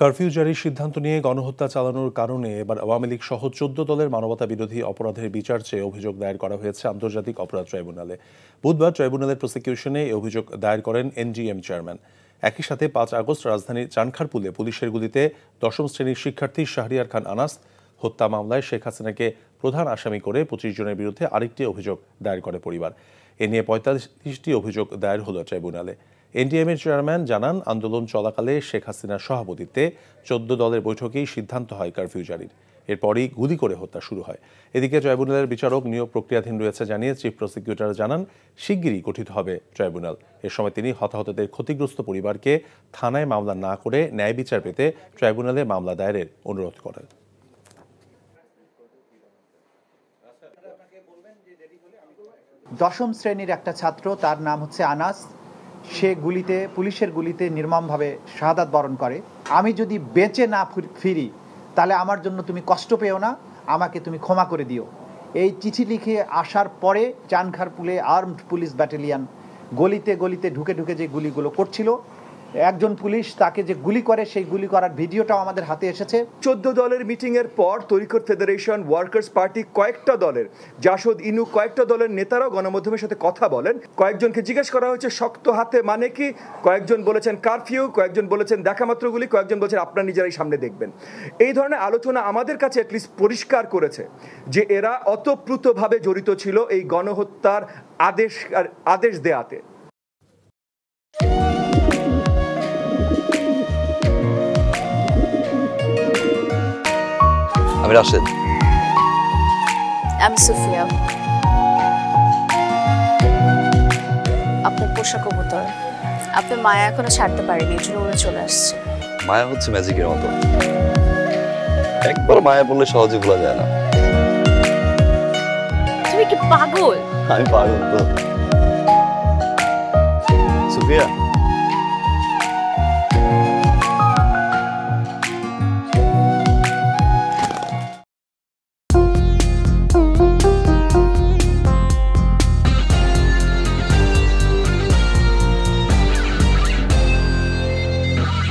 Curfew জারির সিদ্ধান্ত নিয়ে গণহত্যা চালানোর কারণে এবার আওয়ামী লীগ সহ ১৪ দলের মানবতা বিরোধী অপরাধের বিচার চেয়ে অভিযোগ দায়ের করা হয়েছে আন্তর্জাতিক অপরাধ ট্রাইব্যুনালে। বুধবার ট্রাইব্যুনালের প্রসিকিউশনে এই অভিযোগ দায়ের করেন এনজিএম চেয়ারম্যান। একই সাথে ৫ আগস্ট রাজধানীর চানখারপুলে পুলিশের গুলিতে দশম শ্রেণীর শিক্ষার্থী শাহরিয়ার খান আনাস হত্যা মামলায় শেখ হাসিনাকে প্রধান আসামি করে ২৫ জনের বিরুদ্ধে আরেকটি অভিযোগ দায়ের করে পরিবার। এ নিয়ে ৪৫টি অভিযোগ দায়ের হলো ট্রাইব্যুনালে। এনডিএমের চেয়ারম্যান জানান, আন্দোলন চলাকালে শেখ হাসিনার সভাপতিত্বে ১৪ দলের বৈঠকেই সিদ্ধান্ত হয় কারফিউ জারির। এরপরই গুলি করে হত্যা শুরু হয়। এদিকে ট্রাইব্যুনালের বিচারক নিয়োগ প্রক্রিয়াধীন রয়েছে জানিয়ে চিফ প্রসিকিউটর জানান, শিগগিরই গঠিত হবে ট্রাইব্যুনাল। এ সময় তিনি হতাহতদের ক্ষতিগ্রস্ত পরিবারকে থানায় মামলা না করে ন্যায় বিচার পেতে ট্রাইব্যুনালে মামলা দায়েরের অনুরোধ করেন। দশম শ্রেণীর একটা ছাত্র, তার নাম হচ্ছে আনাস। সে পুলিশের গুলিতে নির্মমভাবে শাহাদাত বরণ করে। আমি যদি বেঁচে না ফিরি তাহলে আমার জন্য তুমি কষ্ট পেও না, আমাকে তুমি ক্ষমা করে দিও। এই চিঠি লিখে আসার পরে চানখারপুলে আর্মড পুলিশ ব্যাটালিয়ন গলিতে গলিতে ঢুকে ঢুকে যে গুলিগুলো করছিল, একজন পুলিশ তাকে যে গুলি করে সেই গুলি করার ভিডিওটাও আমাদের হাতে এসেছে। ১৪ দলের মিটিংয়ের পর তরিকত ফেডারেশন, ওয়ার্কার্স পার্টি, কয়েকটা দলের জাসদ, ইনু, কয়েকটা দলের নেতারাও গণমাধ্যমের সাথে কথা বলেন। কয়েকজনকে জিজ্ঞেস করা হয়েছে শক্ত হাতে মানে কি, কয়েকজন বলেছেন কারফিউ, কয়েকজন বলেছেন দেখামাত্র গুলি, কয়েকজন বলেছেন আপনারা নিজেরাই সামনে দেখবেন। এই ধরনের আলোচনা আমাদের কাছে অ্যাটলিস্ট পরিষ্কার করেছে যে এরা অতপ্রুতভাবে জড়িত ছিল এই গণহত্যার আদেশ দেয়াতে। আমি রাশেদ। আমি সুফিয়া। আপনার পোষা কবুতর, আপনার মায়া এখনো ছাড়তে পারেনি, এই জন্য উড়ে চলে আসছে। মায়া হচ্ছে ম্যাজিকের মতো, একবার মায়া বললে সহজে ভোলা যায় না। তুমি কি পাগল? আমি পাগল তো। সুফিয়া,